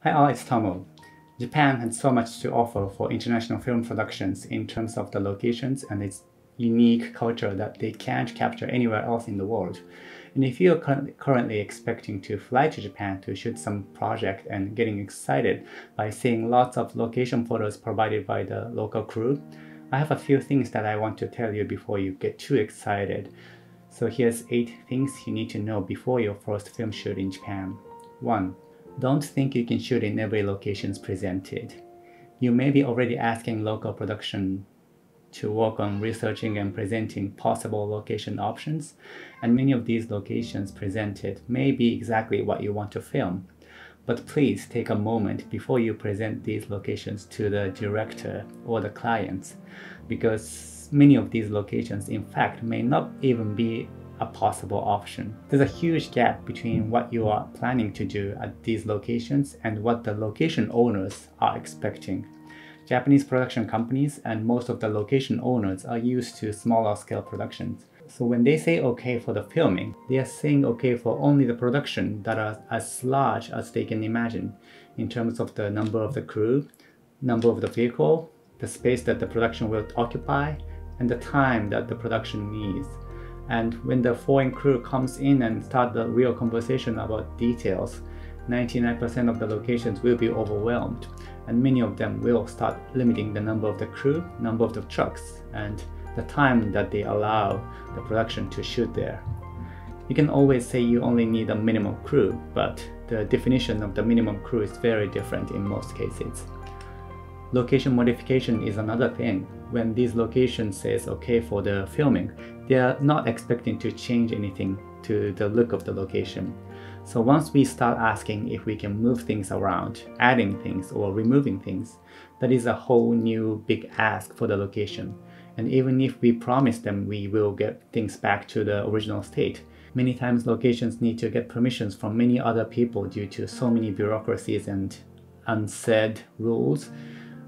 Hi all, it's Tomo. Japan has so much to offer for international film productions in terms of the locations and its unique culture that they can't capture anywhere else in the world. And if you're currently expecting to fly to Japan to shoot some project and getting excited by seeing lots of location photos provided by the local crew, I have a few things that I want to tell you before you get too excited. So here's 8 things you need to know before your first film shoot in Japan. 1. Don't think you can shoot in every location presented. You may be already asking local production to work on researching and presenting possible location options, and many of these locations presented may be exactly what you want to film. But please take a moment before you present these locations to the director or the clients, because many of these locations in fact may not even be a possible option. There's a huge gap between what you are planning to do at these locations and what the location owners are expecting. Japanese production companies and most of the location owners are used to smaller scale productions. So when they say okay for the filming, they are saying okay for only the production that are as large as they can imagine in terms of the number of the crew, number of the vehicle, the space that the production will occupy, and the time that the production needs. And when the foreign crew comes in and start the real conversation about details, 99% of the locations will be overwhelmed, and many of them will start limiting the number of the crew, number of the trucks, and the time that they allow the production to shoot there. You can always say you only need a minimum crew, but the definition of the minimum crew is very different in most cases. Location modification is another thing. When these locations says okay for the filming, they are not expecting to change anything to the look of the location. So once we start asking if we can move things around, adding things or removing things, that is a whole new big ask for the location. And even if we promise them we will get things back to the original state, many times locations need to get permissions from many other people due to so many bureaucracies and unsaid rules,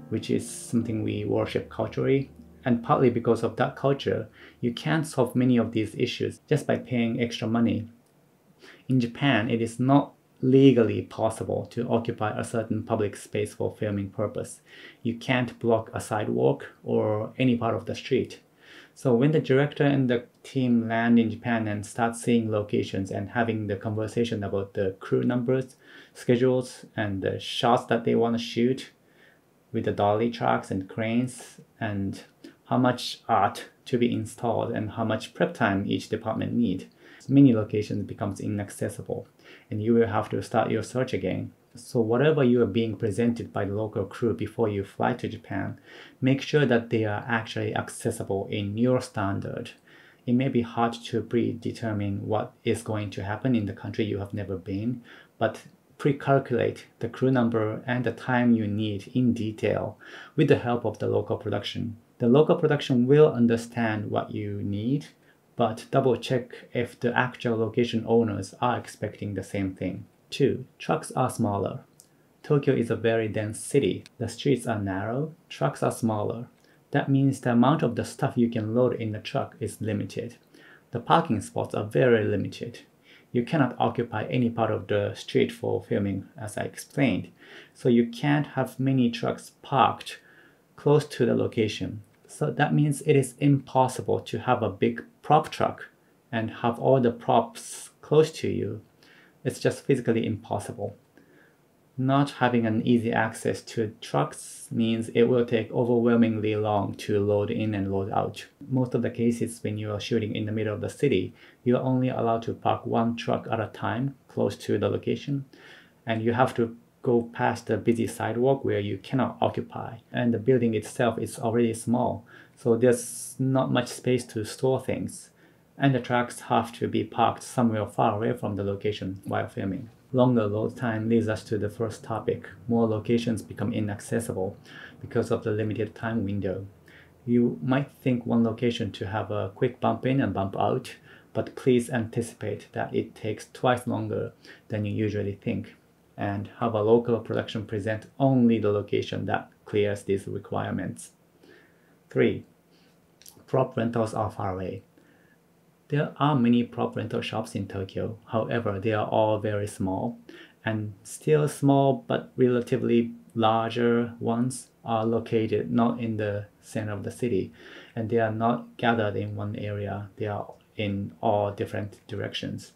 which is something we worship culturally. And partly because of that culture, you can't solve many of these issues just by paying extra money. In Japan, it is not legally possible to occupy a certain public space for filming purpose. You can't block a sidewalk or any part of the street. So when the director and the team land in Japan and start seeing locations and having the conversation about the crew numbers, schedules, and the shots that they want to shoot with the dolly trucks and cranes, and how much art to be installed and how much prep time each department needs, many locations becomes inaccessible and you will have to start your search again. So whatever you are being presented by the local crew before you fly to Japan, make sure that they are actually accessible in your standard. It may be hard to predetermine what is going to happen in the country you have never been, but pre-calculate the crew number and the time you need in detail with the help of the local production. The local production will understand what you need, but double check if the actual location owners are expecting the same thing. 2. Trucks are smaller. Tokyo is a very dense city. The streets are narrow, trucks are smaller. That means the amount of the stuff you can load in the truck is limited. The parking spots are very limited. You cannot occupy any part of the street for filming, as I explained. So you can't have many trucks parked close to the location. So that means it is impossible to have a big prop truck and have all the props close to you. It's just physically impossible. Not having an easy access to trucks means it will take overwhelmingly long to load in and load out. Most of the cases when you are shooting in the middle of the city, you are only allowed to park one truck at a time close to the location, and you have to go past the busy sidewalk where you cannot occupy, and the building itself is already small, so there's not much space to store things, and the trucks have to be parked somewhere far away from the location while filming. Longer load time leads us to the first topic. More locations become inaccessible because of the limited time window. You might think one location to have a quick bump in and bump out, but please anticipate that it takes twice longer than you usually think, and have a local production present only the location that clears these requirements. 3. Prop rentals are far away. There are many prop rental shops in Tokyo, however they are all very small, and still small but relatively larger ones are located not in the center of the city, and they are not gathered in one area. They are in all different directions.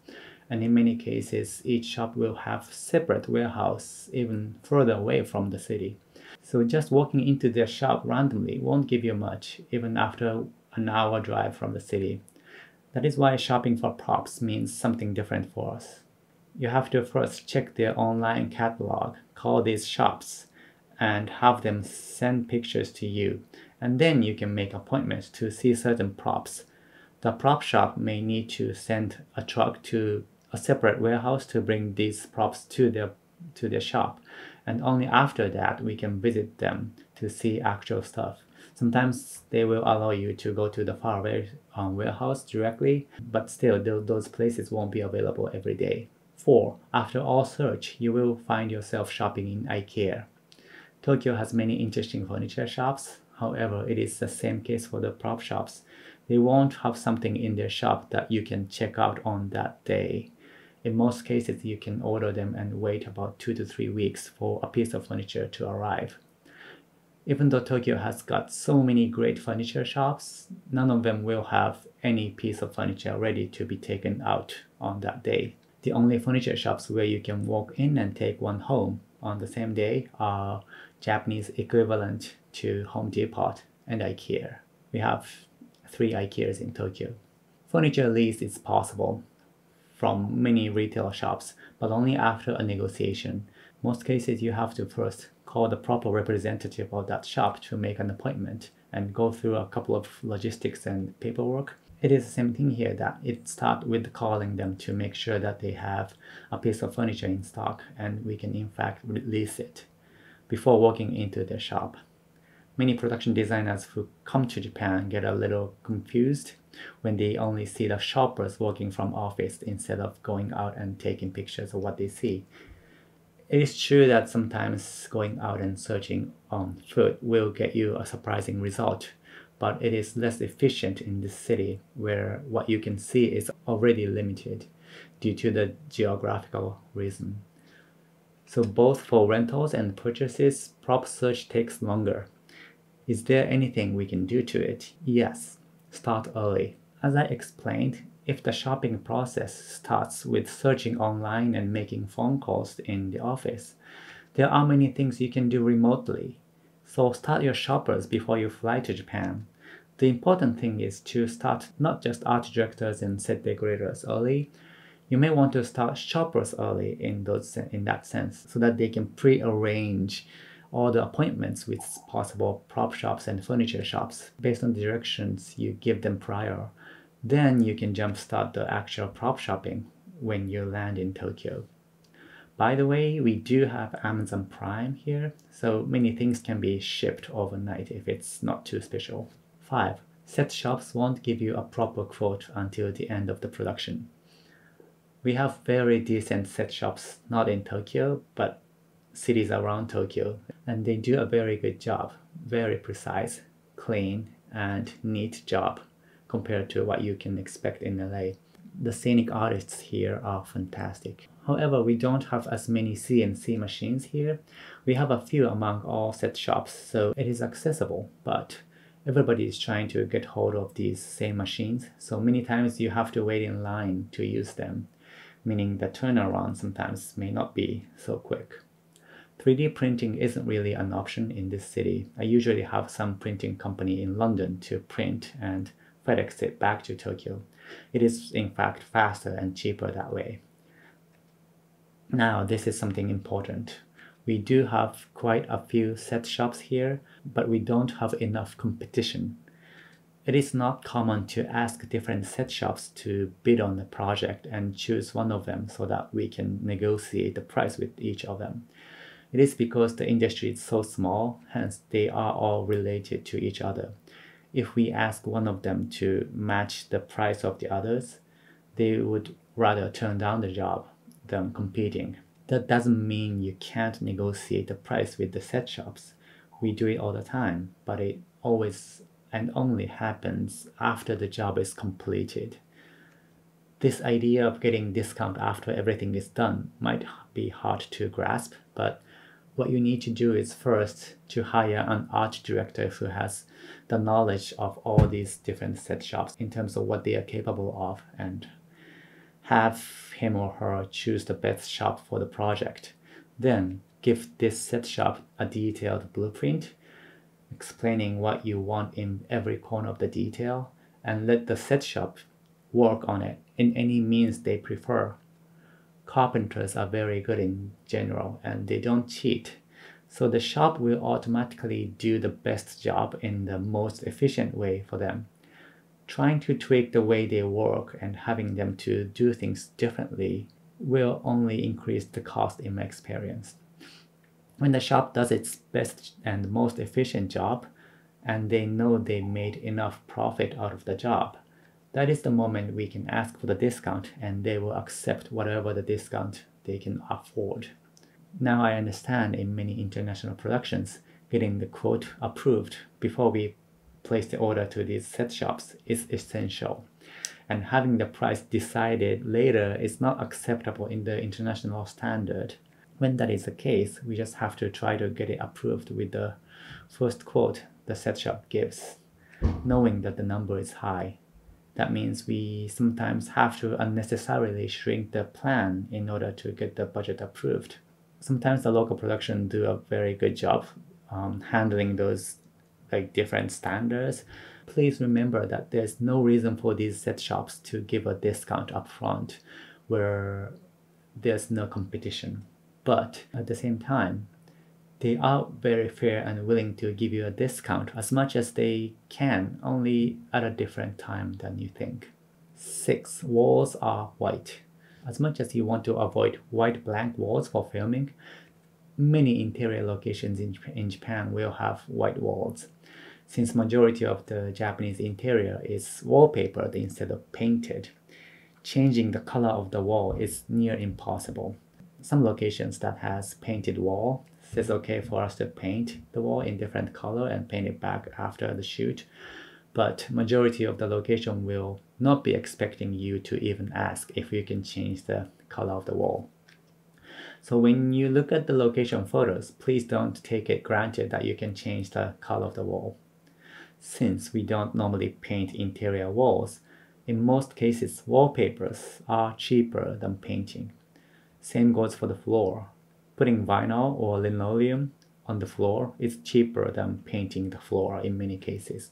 And in many cases, each shop will have separate warehouse even further away from the city. So just walking into their shop randomly won't give you much, even after an hour drive from the city. That is why shopping for props means something different for us. You have to first check their online catalog, call these shops, and have them send pictures to you. And then you can make appointments to see certain props. The prop shop may need to send a truck to a separate warehouse to bring these props to their shop. And only after that we can visit them to see actual stuff. Sometimes they will allow you to go to the faraway warehouse directly, but still those places won't be available every day. 4. After all search, you will find yourself shopping in IKEA. Tokyo has many interesting furniture shops. However, it is the same case for the prop shops. They won't have something in their shop that you can check out on that day. In most cases, you can order them and wait about 2 to 3 weeks for a piece of furniture to arrive. Even though Tokyo has got so many great furniture shops, none of them will have any piece of furniture ready to be taken out on that day. The only furniture shops where you can walk in and take one home on the same day are Japanese equivalent to Home Depot and IKEA. We have 3 IKEAs in Tokyo. Furniture lease is possible from many retail shops, but only after a negotiation. Most cases you have to first call the proper representative of that shop to make an appointment and go through a couple of logistics and paperwork. It is the same thing here, that it starts with calling them to make sure that they have a piece of furniture in stock and we can in fact release it before walking into their shop. Many production designers who come to Japan get a little confused when they only see the shoppers working from office instead of going out and taking pictures of what they see. It is true that sometimes going out and searching on foot will get you a surprising result, but it is less efficient in this city where what you can see is already limited due to the geographical reason. So both for rentals and purchases, prop search takes longer. Is there anything we can do to it? Yes, start early. As I explained, if the shopping process starts with searching online and making phone calls in the office, there are many things you can do remotely. So start your shoppers before you fly to Japan. The important thing is to start not just art directors and set decorators early. You may want to start shoppers early in that sense, so that they can pre-arrange all the appointments with possible prop shops and furniture shops based on the directions you give them prior. Then you can jumpstart the actual prop shopping when you land in Tokyo. By the way, we do have Amazon Prime here, so many things can be shipped overnight if it's not too special. 5. Set shops won't give you a proper quote until the end of the production. We have very decent set shops, not in Tokyo, but cities around Tokyo, and they do a very good job, very precise, clean, and neat job compared to what you can expect in LA. The scenic artists here are fantastic. However, we don't have as many CNC machines here. We have a few among all set shops, so it is accessible, but everybody is trying to get hold of these same machines, so many times you have to wait in line to use them, meaning the turnaround sometimes may not be so quick. 3D printing isn't really an option in this city. I usually have some printing company in London to print and FedEx it back to Tokyo. It is in fact faster and cheaper that way. Now, this is something important. We do have quite a few set shops here, but we don't have enough competition. It is not common to ask different set shops to bid on the project and choose one of them so that we can negotiate the price with each of them. It is because the industry is so small, hence they are all related to each other. If we ask one of them to match the price of the others, they would rather turn down the job than competing. That doesn't mean you can't negotiate the price with the set shops. We do it all the time, but it always and only happens after the job is completed. This idea of getting discount after everything is done might be hard to grasp, but what you need to do is first to hire an art director who has the knowledge of all these different set shops in terms of what they are capable of, and have him or her choose the best shop for the project. Then give this set shop a detailed blueprint explaining what you want in every corner of the detail, and let the set shop work on it in any means they prefer. Carpenters are very good in general and they don't cheat. So the shop will automatically do the best job in the most efficient way for them. Trying to tweak the way they work and having them to do things differently will only increase the cost in my experience. When the shop does its best and most efficient job, and they know they made enough profit out of the job, that is the moment we can ask for the discount and they will accept whatever the discount they can afford. Now I understand in many international productions, getting the quote approved before we place the order to these set shops is essential. And having the price decided later is not acceptable in the international standard. When that is the case, we just have to try to get it approved with the first quote the set shop gives, knowing that the number is high. That means we sometimes have to unnecessarily shrink the plan in order to get the budget approved. Sometimes the local production do a very good job handling those different standards. Please remember that there's no reason for these set shops to give a discount up front where there's no competition. But at the same time, they are very fair and willing to give you a discount as much as they can, only at a different time than you think. 6. Walls are white. As much as you want to avoid white blank walls for filming, many interior locations in Japan will have white walls. Since majority of the Japanese interior is wallpapered instead of painted, changing the color of the wall is near impossible. Some locations that has painted wall, it's okay for us to paint the wall in different color and paint it back after the shoot, but majority of the location will not be expecting you to even ask if you can change the color of the wall. So when you look at the location photos, please don't take it granted that you can change the color of the wall. Since we don't normally paint interior walls, in most cases wallpapers are cheaper than painting. Same goes for the floor. Putting vinyl or linoleum on the floor is cheaper than painting the floor in many cases.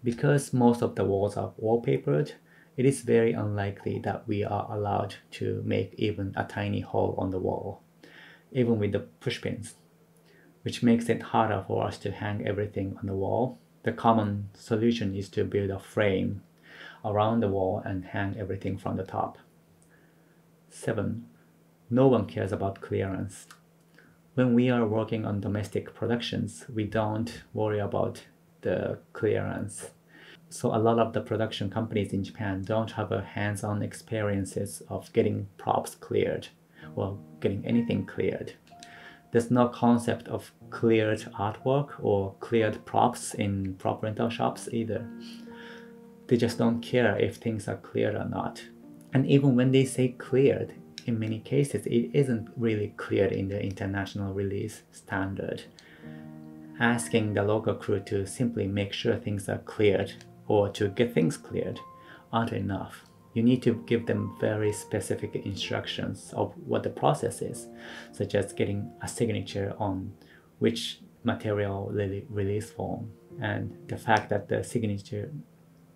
Because most of the walls are wallpapered, it is very unlikely that we are allowed to make even a tiny hole on the wall, even with the pushpins, which makes it harder for us to hang everything on the wall. The common solution is to build a frame around the wall and hang everything from the top. 7. No one cares about clearance. When we are working on domestic productions, we don't worry about the clearance. So a lot of the production companies in Japan don't have a hands-on experiences of getting props cleared or getting anything cleared. There's no concept of cleared artwork or cleared props in prop rental shops either. They just don't care if things are cleared or not. And even when they say cleared, in many cases it isn't really cleared in the international release standard. Asking the local crew to simply make sure things are cleared or to get things cleared aren't enough. You need to give them very specific instructions of what the process is, such as getting a signature on which material release form, and the fact that the signature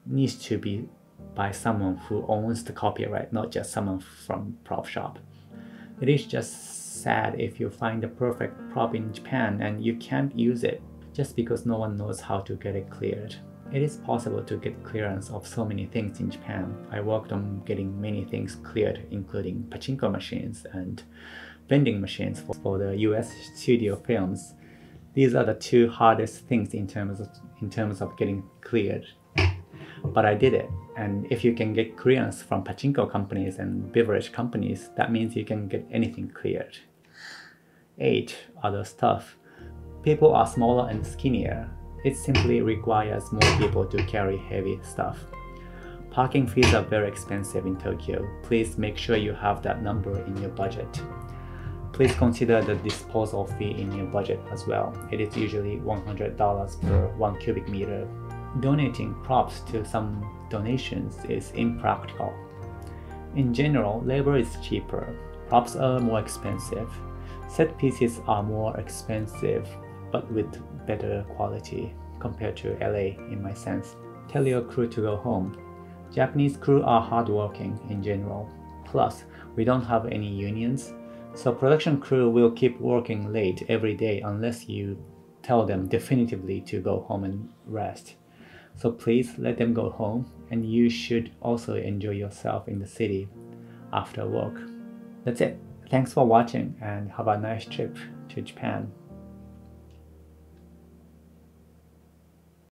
needs to be by someone who owns the copyright, not just someone from prop shop. It is just sad if you find the perfect prop in Japan and you can't use it just because no one knows how to get it cleared. It is possible to get clearance of so many things in Japan. I worked on getting many things cleared, including pachinko machines and vending machines for the US studio films. These are the two hardest things in terms of getting cleared. But I did it, and if you can get clearance from pachinko companies and beverage companies, that means you can get anything cleared. 8. Other stuff. People are smaller and skinnier. It simply requires more people to carry heavy stuff. Parking fees are very expensive in Tokyo. Please make sure you have that number in your budget. Please consider the disposal fee in your budget as well. It is usually $100 per 1 cubic meter. Donating props to some donations is impractical. In general, labor is cheaper. Props are more expensive. Set pieces are more expensive, but with better quality compared to LA in my sense. Tell your crew to go home. Japanese crew are hardworking in general. Plus, we don't have any unions, so production crew will keep working late every day unless you tell them definitively to go home and rest. So please let them go home, and you should also enjoy yourself in the city after work. That's it. Thanks for watching and have a nice trip to Japan.